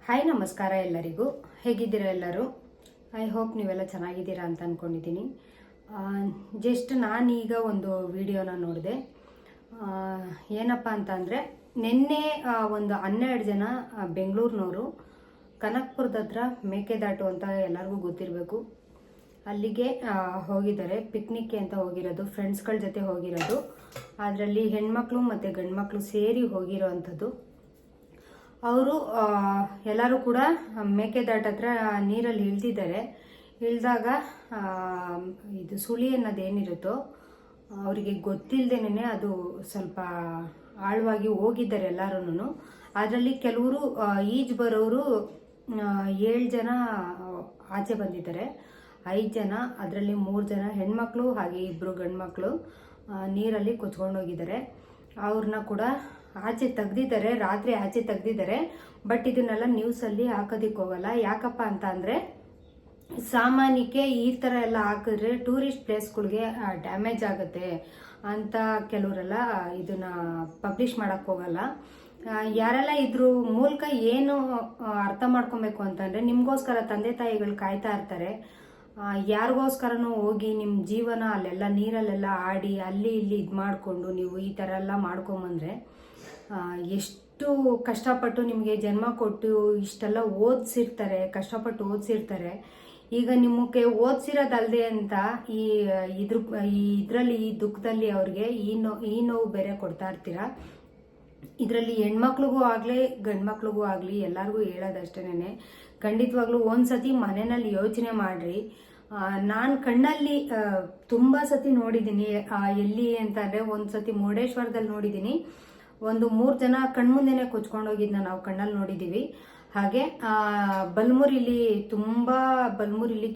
Hi ನಮಸ್ಕಾರ ಎಲ್ಲರಿಗೂ. ಹೇಗಿದ್ದೀರಾ ಎಲ್ಲರೂ? ಐ ಹೋಪ್ ನೀವೆಲ್ಲ ಚೆನ್ನಾಗಿದ್ದೀರಾ ಅಂತ ಅಂದ್ಕೊಂಡಿದ್ದೀನಿ. ಜಸ್ಟ್ ನಾನೀಗ ಒಂದು ವಿಡಿಯೋನ ನೋಡಿದೆ. ಏನಪ್ಪ ಅಂತಂದರೆ ನಿನ್ನೆ ಒಂದು 12 ಜನ ಬೆಂಗಳೂರಿನವರು ಕನಕಪುರದ ಹತ್ರ ಮೇಕೆದಾಟು ಅಂತ ಎಲ್ಲರಿಗೂ ಗೊತ್ತಿರಬೇಕು, ಅಲ್ಲಿಗೆ ಹೋಗಿದ್ದಾರೆ. ಪಿಕ್ನಿಕ್ಗೆ ಅಂತ ಹೋಗಿರೋದು, ಫ್ರೆಂಡ್ಸ್ಗಳ ಜೊತೆ ಹೋಗಿರೋದು. ಅದರಲ್ಲಿ ಹೆಣ್ಮಕ್ಳು ಮತ್ತು ಗಂಡ್ಮಕ್ಳು ಸೇರಿ ಹೋಗಿರೋ ಅಂಥದ್ದು. ಅವರು ಎಲ್ಲರೂ ಕೂಡ ಮೇಕೆದಾಟ ಹತ್ರ ನೀರಲ್ಲಿ ಇಳಿದಿದ್ದಾರೆ. ಇಳಿದಾಗ ಇದು ಸುಳಿ ಅನ್ನೋದೇನಿರುತ್ತೋ ಅವರಿಗೆ ಗೊತ್ತಿಲ್ಲದೇನೆ ಅದು ಸ್ವಲ್ಪ ಆಳವಾಗಿ ಹೋಗಿದ್ದಾರೆ ಎಲ್ಲರೂ. ಅದರಲ್ಲಿ ಕೆಲವರು ಈಜು ಬರೋರು 7 ಜನ ಆಚೆ ಬಂದಿದ್ದಾರೆ. 5 ಜನ, ಅದರಲ್ಲಿ 3 ಜನ ಹೆಣ್ಮಕ್ಳು ಹಾಗೆ 2 ಗಂಡ್ಮಕ್ಳು ನೀರಲ್ಲಿ ಕೊಚ್ಕೊಂಡೋಗಿದ್ದಾರೆ. ಅವ್ರನ್ನ ಕೂಡ ಆಚೆ ತೆಗ್ದಿದ್ದಾರೆ, ರಾತ್ರಿ ಆಚೆ ತೆಗ್ದಿದ್ದಾರೆ. ಬಟ್ ಇದನ್ನೆಲ್ಲ ನ್ಯೂಸಲ್ಲಿ ಹಾಕೋದಿಕ್ಕೆ ಹೋಗಲ್ಲ. ಯಾಕಪ್ಪ ಅಂತ ಅಂದರೆ ಸಾಮಾನ್ಯಕ್ಕೆ ಈ ಥರ ಎಲ್ಲ ಹಾಕಿದ್ರೆ ಟೂರಿಸ್ಟ್ ಪ್ಲೇಸ್ಗಳಿಗೆ ಡ್ಯಾಮೇಜ್ ಆಗುತ್ತೆ ಅಂತ ಕೆಲವರೆಲ್ಲ ಇದನ್ನ ಪಬ್ಲಿಷ್ ಮಾಡೋಕ್ಕೆ ಹೋಗಲ್ಲ. ಯಾರೆಲ್ಲ ಇದ್ರ ಮೂಲಕ ಏನು ಅರ್ಥ ಮಾಡ್ಕೊಬೇಕು ಅಂತಂದರೆ, ನಿಮಗೋಸ್ಕರ ತಂದೆ ತಾಯಿಗಳು ಕಾಯ್ತಾ ಇರ್ತಾರೆ. ಯಾರಿಗೋಸ್ಕರನೂ ಹೋಗಿ ನಿಮ್ಮ ಜೀವನ ಅಲ್ಲೆಲ್ಲ ನೀರಲ್ಲೆಲ್ಲ ಆಡಿ ಅಲ್ಲಿ ಇಲ್ಲಿ ಇದು ಮಾಡಿಕೊಂಡು ನೀವು ಈ ಥರ ಎಲ್ಲ ಮಾಡ್ಕೊಂಬಂದರೆ ಎಷ್ಟು ಕಷ್ಟಪಟ್ಟು ನಿಮಗೆ ಜನ್ಮ ಕೊಟ್ಟು ಇಷ್ಟೆಲ್ಲ ಓದಿಸಿರ್ತಾರೆ, ಕಷ್ಟಪಟ್ಟು ಓದಿಸಿರ್ತಾರೆ. ಈಗ ನಿಮ್ಮಕ್ಕೆ ಓದಿಸಿರೋದಲ್ಲದೆ ಅಂತ ಇದರಲ್ಲಿ ಈ ದುಃಖದಲ್ಲಿ ಅವ್ರಿಗೆ ಈ ನೋವು ಬೇರೆ ಕೊಡ್ತಾ ಇರ್ತೀರ. ಇದರಲ್ಲಿ ಹೆಣ್ಮಕ್ಳಿಗೂ ಆಗಲಿ ಗಂಡ್ಮಕ್ಳಿಗೂ ಆಗಲಿ ಎಲ್ಲರಿಗೂ ಹೇಳೋದಷ್ಟೇನೆ, ಖಂಡಿತವಾಗ್ಲೂ ಒಂದ್ಸತಿ ಮನೆಯಲ್ಲಿ ಯೋಚನೆ ಮಾಡ್ರಿ. ನಾನು ಕಣ್ಣಲ್ಲಿ ತುಂಬ ಸತಿ ನೋಡಿದ್ದೀನಿ. ಎಲ್ಲಿ ಅಂತಂದರೆ ಒಂದ್ಸತಿ ಮುರುಡೇಶ್ವರದಲ್ಲಿ ನೋಡಿದ್ದೀನಿ. ಒಂದು 3 ಜನ ಕಣ್ಮುಂದೆನೆ ಕೊಚ್ಕೊಂಡೋಗಿದ್ನ ನಾವು ಕಣ್ಣಲ್ಲಿ ನೋಡಿದ್ದೀವಿ. ಹಾಗೆ ಬಲ್ಮುರಿಲಿ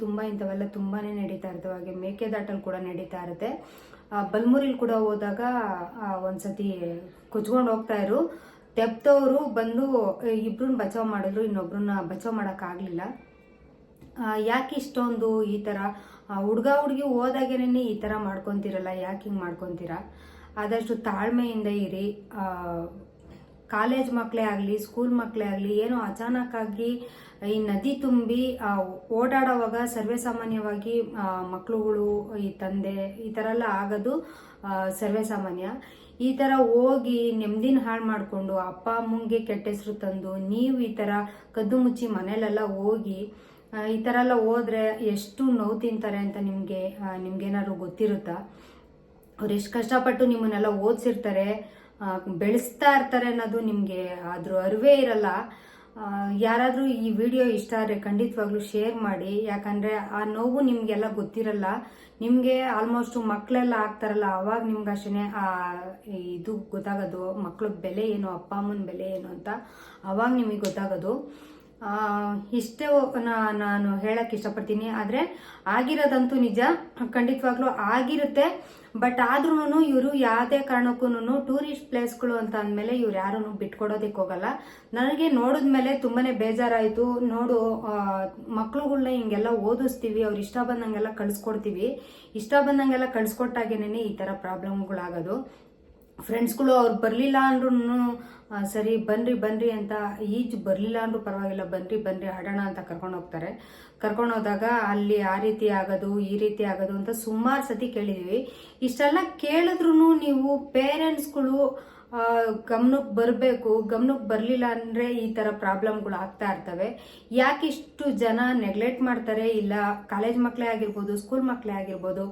ತುಂಬ ಇಂಥವೆಲ್ಲ ತುಂಬಾ ನಡೀತಾ ಇರ್ತವೆ. ಹಾಗೆ ಮೇಕೆದಾಟಲ್ಲಿ ಕೂಡ ನಡೀತಾ ಇರುತ್ತೆ. ಬಲ್ಮುರಿಲಿ ಕೂಡ ಹೋದಾಗ ಒಂದ್ಸತಿ ಕೊಚ್ಕೊಂಡು ಹೋಗ್ತಾ ಇರು. ತೆಪ್ತವರು ಬಂದು ಇಬ್ರನ್ನ ಬಚಾವ್ ಮಾಡಿದ್ರು, ಇನ್ನೊಬ್ರನ್ನ ಬಚಾವ್ ಮಾಡೋಕ್ಕಾಗಲಿಲ್ಲ. ಯಾಕೆ ಇಷ್ಟೊಂದು ಈ ಥರ ಹುಡುಗ ಹುಡುಗಿ ಹೋದಾಗೇನೆ ಈ ಥರ ಮಾಡ್ಕೊತೀರಲ್ಲ, ಯಾಕೆ ಹಿಂಗೆ ಮಾಡ್ಕೊತೀರಾ? ಆದಷ್ಟು ತಾಳ್ಮೆಯಿಂದ ಇರಿ. ಕಾಲೇಜ್ ಮಕ್ಕಳೇ ಆಗಲಿ, ಸ್ಕೂಲ್ ಮಕ್ಕಳೇ ಆಗಲಿ, ಏನೋ ಅಚಾನಕ್ಕಾಗಿ ಈ ನದಿ ತುಂಬಿ ಓಡಾಡೋವಾಗ ಸರ್ವೇ ಸಾಮಾನ್ಯವಾಗಿ ಮಕ್ಕಳುಗಳು, ಈ ತಂದೆ ಈ ಥರ ಎಲ್ಲ ಆಗೋದು ಸರ್ವೇ ಸಾಮಾನ್ಯ. ಈ ಥರ ಹೋಗಿ ನೆಮ್ಮದಿನ ಹಾಳು ಮಾಡಿಕೊಂಡು ಅಪ್ಪ ಅಮ್ಮಂಗೆ ಕೆಟ್ಟ ಹೆಸರು ತಂದು ನೀವು ಈ ಥರ ಕದ್ದು ಮುಚ್ಚಿ ಮನೇಲೆಲ್ಲ ಹೋಗಿ ಈ ಥರ ಎಲ್ಲ ಹೋದ್ರೆ ಎಷ್ಟು ನೋವು ತಿಂತಾರೆ ಅಂತ ನಿಮ್ಗೇನಾದ್ರು ಗೊತ್ತಿರುತ್ತಾ? ಅವ್ರು ಎಷ್ಟು ಕಷ್ಟಪಟ್ಟು ನಿಮ್ಮನ್ನೆಲ್ಲ ಓದಿಸಿರ್ತಾರೆ, ಬೆಳೆಸ್ತಾ ಇರ್ತಾರೆ ಅನ್ನೋದು ನಿಮಗೆ ಅದ್ರ ಅರಿವೇ ಇರಲ್ಲ. ಯಾರಾದರೂ ಈ ವಿಡಿಯೋ ಇಷ್ಟ ಆದರೆ ಖಂಡಿತವಾಗ್ಲೂ ಶೇರ್ ಮಾಡಿ. ಯಾಕಂದರೆ ಆ ನೋವು ನಿಮಗೆಲ್ಲ ಗೊತ್ತಿರಲ್ಲ. ನಿಮಗೆ ಆಲ್ಮೋಸ್ಟ್ ಮಕ್ಕಳೆಲ್ಲ ಆಗ್ತಾರಲ್ಲ, ಅವಾಗ ನಿಮ್ಗೆ ಅಷ್ಟೇ ಇದು ಗೊತ್ತಾಗೋದು, ಮಕ್ಳ ಬೆಲೆ ಏನು, ಅಪ್ಪ ಅಮ್ಮನ ಬೆಲೆ ಏನು ಅಂತ ಅವಾಗ ನಿಮಗೆ ಗೊತ್ತಾಗೋದು. ಇಷ್ಟೇ ನಾನು ಹೇಳಕ್ಕೆ ಇಷ್ಟಪಡ್ತೀನಿ. ಆದರೆ ಆಗಿರೋದಂತೂ ನಿಜ, ಖಂಡಿತವಾಗ್ಲೂ ಆಗಿರುತ್ತೆ. ಬಟ್ ಆದ್ರೂ ಇವರು ಯಾವುದೇ ಕಾರಣಕ್ಕೂ ಟೂರಿಸ್ಟ್ ಪ್ಲೇಸ್ಗಳು ಅಂತ ಅಂದಮೇಲೆ ಇವ್ರು ಯಾರೂ ಬಿಟ್ಕೊಡೋದಕ್ಕೆ ಹೋಗಲ್ಲ. ನನಗೆ ನೋಡಿದ್ಮೇಲೆ ತುಂಬಾನೇ ಬೇಜಾರಾಯಿತು. ನೋಡು, ಮಕ್ಳುಗಳ್ನ ಹಿಂಗೆಲ್ಲ ಓದಿಸ್ತೀವಿ, ಅವ್ರು ಇಷ್ಟ ಬಂದಂಗೆಲ್ಲ ಕಳಿಸ್ಕೊಡ್ತೀವಿ. ಇಷ್ಟ ಬಂದಂಗೆಲ್ಲ ಕಳಿಸ್ಕೊಟ್ಟಾಗೇನೆ ಈ ಥರ ಪ್ರಾಬ್ಲಮ್ಗಳಾಗೋದು. ಫ್ರೆಂಡ್ಸ್ಗಳು ಅವ್ರು ಬರಲಿಲ್ಲ ಅಂದ್ರೂ ಸರಿ ಬನ್ರಿ ಅಂತ, ಈಜು ಬರಲಿಲ್ಲ ಅಂದ್ರೂ ಪರವಾಗಿಲ್ಲ, ಬನ್ರಿ ಆಡೋಣ ಅಂತ ಕರ್ಕೊಂಡೋದಾಗ ಅಲ್ಲಿ ಆ ರೀತಿ ಆಗೋದು ಈ ರೀತಿ ಆಗೋದು ಅಂತ ಸುಮಾರು ಸತಿ ಕೇಳಿದೀವಿ. ಇಷ್ಟೆಲ್ಲ ಕೇಳಿದ್ರು ನೀವು ಪೇರೆಂಟ್ಸ್ಗಳು ಗಮನಕ್ಕೆ ಬರಬೇಕು. ಗಮನಕ್ಕೆ ಬರಲಿಲ್ಲ ಅಂದರೆ ಈ ಥರ ಪ್ರಾಬ್ಲಮ್ಗಳು ಆಗ್ತಾ ಇರ್ತವೆ. ಯಾಕೆ ಇಷ್ಟು ಜನ ನೆಗ್ಲೆಕ್ಟ್ ಮಾಡ್ತಾರೆ? ಇಲ್ಲ ಕಾಲೇಜ್ ಮಕ್ಕಳೇ ಆಗಿರ್ಬೋದು, ಸ್ಕೂಲ್ ಮಕ್ಕಳೇ ಆಗಿರ್ಬೋದು,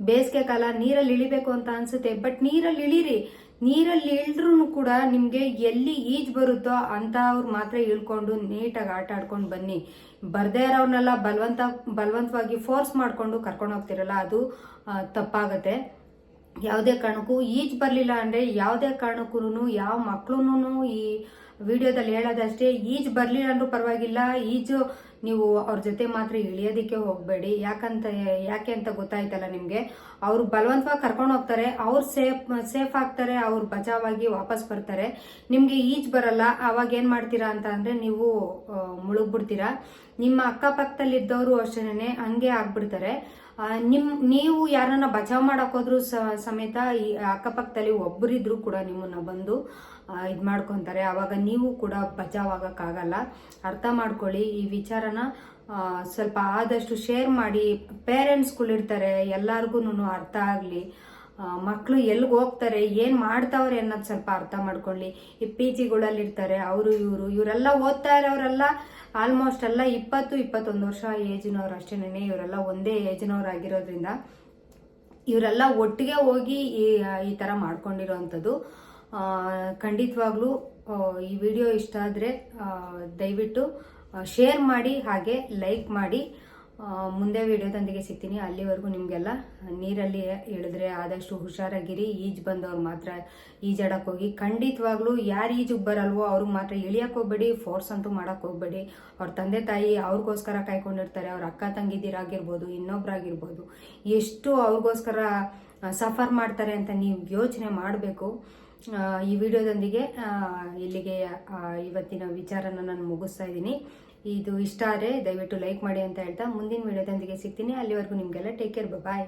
ಬೇಸಿಗೆ ಕಾಲ ನೀರಲ್ಲಿ ಇಳಿಬೇಕು ಅಂತ ಅನ್ಸುತ್ತೆ. ಬಟ್ ನೀರಲ್ಲಿ ಇಳೀರಿ. ನೀರಲ್ಲಿ ಇಳಿದ್ರೂ ಕೂಡ ನಿಮಗೆ ಎಲ್ಲಿ ಈಜು ಬರುತ್ತೋ ಅಂಥವ್ರು ಮಾತ್ರ ಇಳ್ಕೊಂಡು ನೀಟಾಗಿ ಆಟ ಆಡ್ಕೊಂಡು ಬನ್ನಿ. ಬರ್ದೇ ಇರೋರ್ನೆಲ್ಲ ಬಲವಂತವಾಗಿ ಫೋರ್ಸ್ ಮಾಡಿಕೊಂಡು ಕರ್ಕೊಂಡು ಹೋಗ್ತಿರಲ್ಲ, ಅದು ತಪ್ಪಾಗತ್ತೆ. ಯಾವುದೇ ಕಾರಣಕ್ಕೂ ಈಜು ಬರಲಿಲ್ಲ ಅಂದರೆ ಯಾವುದೇ ಕಾರಣಕ್ಕೂ ಯಾವ ಮಕ್ಕಳು ಈ ವಿಡಿಯೋದಲ್ಲಿ ಹೇಳೋದಷ್ಟೇ, ಈಜು ಬರಲಿಲ್ಲ ಅಂದ್ರೂ ಪರವಾಗಿಲ್ಲ, ಈಜು ನೀವು ಅವ್ರ ಜೊತೆ ಮಾತ್ರ ಇಳಿಯೋದಕ್ಕೆ ಹೋಗಬೇಡಿ. ಯಾಕೆ ಅಂತ ಗೊತ್ತಾಯ್ತಲ್ಲ ನಿಮಗೆ. ಅವರು ಬಲವಂತವಾಗಿ ಕರ್ಕೊಂಡು ಹೋಗ್ತಾರೆ, ಅವ್ರು ಸೇಫ್ ಆಗ್ತಾರೆ, ಅವ್ರು ಬಚಾವಾಗಿ ವಾಪಸ್ ಬರ್ತಾರೆ. ನಿಮಗೆ ಈಜು ಬರಲ್ಲ, ಅವಾಗ ಏನು ಮಾಡ್ತೀರಾ ಅಂತ ಅಂದರೆ ನೀವು ಮುಳುಗ್ಬಿಡ್ತೀರಾ. ನಿಮ್ಮ ಅಕ್ಕಪಕ್ಕದಲ್ಲಿದ್ದವರು ಅಷ್ಟೇನೆ ಹಂಗೆ ಆಗ್ಬಿಡ್ತಾರೆ. ನೀವು ಯಾರನ್ನ ಬಚಾವ್ ಮಾಡಕ್ ಹೋದ್ರು ಸಮೇತ ಈ ಅಕ್ಕಪಕ್ಕದಲ್ಲಿ ಒಬ್ಬರಿದ್ರು ಕೂಡ ನಿಮ್ಮನ್ನ ಬಂದು ಇದು ಮಾಡ್ಕೊತಾರೆ. ಆವಾಗ ನೀವು ಕೂಡ ಬಚಾವ್ ಆಗಕ್ಕಾಗಲ್ಲ. ಅರ್ಥ ಮಾಡ್ಕೊಳ್ಳಿ ಈ ವಿಚಾರನ. ಸ್ವಲ್ಪ ಆದಷ್ಟು ಶೇರ್ ಮಾಡಿ. ಪೇರೆಂಟ್ಸ್ಗಳಿರ್ತಾರೆ, ಎಲ್ಲಾರ್ಗು ಅರ್ಥ ಆಗಲಿ. ಮಕ್ಕಳು ಎಲ್ಲಿಗೆ ಹೋಗ್ತಾರೆ, ಏನು ಮಾಡ್ತಾವ್ರೆ ಅನ್ನೋದು ಸ್ವಲ್ಪ ಅರ್ಥ ಮಾಡ್ಕೊಳ್ಳಿ. ಈ ಪಿ ಜಿಗಳಲ್ಲಿ ಇರ್ತಾರೆ, ಇವರೆಲ್ಲ ಓದ್ತಾ ಇರೋರೆಲ್ಲ ಆಲ್ಮೋಸ್ಟ್ ಎಲ್ಲ 20-21 ವರ್ಷ ಏಜಿನವ್ರು ಅಷ್ಟೇನೆ. ಇವರೆಲ್ಲ ಒಂದೇ ಏಜಿನವ್ರು ಆಗಿರೋದ್ರಿಂದ ಇವರೆಲ್ಲ ಒಟ್ಟಿಗೆ ಹೋಗಿ ಈ ಥರ ಮಾಡ್ಕೊಂಡಿರೋವಂಥದ್ದು. ಖಂಡಿತವಾಗ್ಲೂ ಈ ವಿಡಿಯೋ ಇಷ್ಟ ಆದರೆ ದಯವಿಟ್ಟು ಶೇರ್ ಮಾಡಿ, ಹಾಗೆ ಲೈಕ್ ಮಾಡಿ. ಮುಂದೆ ವಿಡಿಯೋದೊಂದಿಗೆ ಸಿಗ್ತೀನಿ. ಅಲ್ಲಿವರೆಗೂ ನಿಮಗೆಲ್ಲ ನೀರಲ್ಲಿ ಇಳಿದ್ರೆ ಆದಷ್ಟು ಹುಷಾರಾಗಿರಿ. ಈಜು ಬಂದವ್ರು ಮಾತ್ರ ಈಜಾಡಕ್ಕೆ ಹೋಗಿ. ಖಂಡಿತವಾಗ್ಲೂ ಯಾರು ಈಜಿಗೆ ಬರಲ್ವೋ ಅವ್ರಿಗೆ ಮಾತ್ರ ಇಳಿಯಕ್ಕೆ ಹೋಗ್ಬೇಡಿ, ಫೋರ್ಸ್ ಅಂತೂ ಮಾಡಕ್ಕೆ ಹೋಗ್ಬೇಡಿ. ಅವ್ರ ತಂದೆ ತಾಯಿ ಅವ್ರಿಗೋಸ್ಕರ ಕಾಯ್ಕೊಂಡಿರ್ತಾರೆ. ಅವ್ರ ಅಕ್ಕ ತಂಗಿದಿರಾಗಿರ್ಬೋದು, ಇನ್ನೊಬ್ರಾಗಿರ್ಬೋದು, ಎಷ್ಟು ಅವ್ರಿಗೋಸ್ಕರ ಸಫರ್ ಮಾಡ್ತಾರೆ ಅಂತ ನೀವು ಯೋಚನೆ ಮಾಡಬೇಕು. ಈ ವಿಡಿಯೋದೊಂದಿಗೆ ಇಲ್ಲಿಗೆ ಇವತ್ತಿನ ವಿಚಾರನ ನಾನು ಮುಗಿಸ್ತಾ ಇದ್ದೀನಿ. ಇದು ಇಷ್ಟ ಆದರೆ ದಯವಿಟ್ಟು ಲೈಕ್ ಮಾಡಿ ಅಂತ ಹೇಳ್ತಾ ಮುಂದಿನ ವಿಡಿಯೋದೊಂದಿಗೆ ಸಿಗ್ತೀನಿ. ಅಲ್ಲಿವರೆಗೂ ನಿಮಗೆಲ್ಲ ಟೇಕ್ ಕೇರ್, ಬಾಯ್.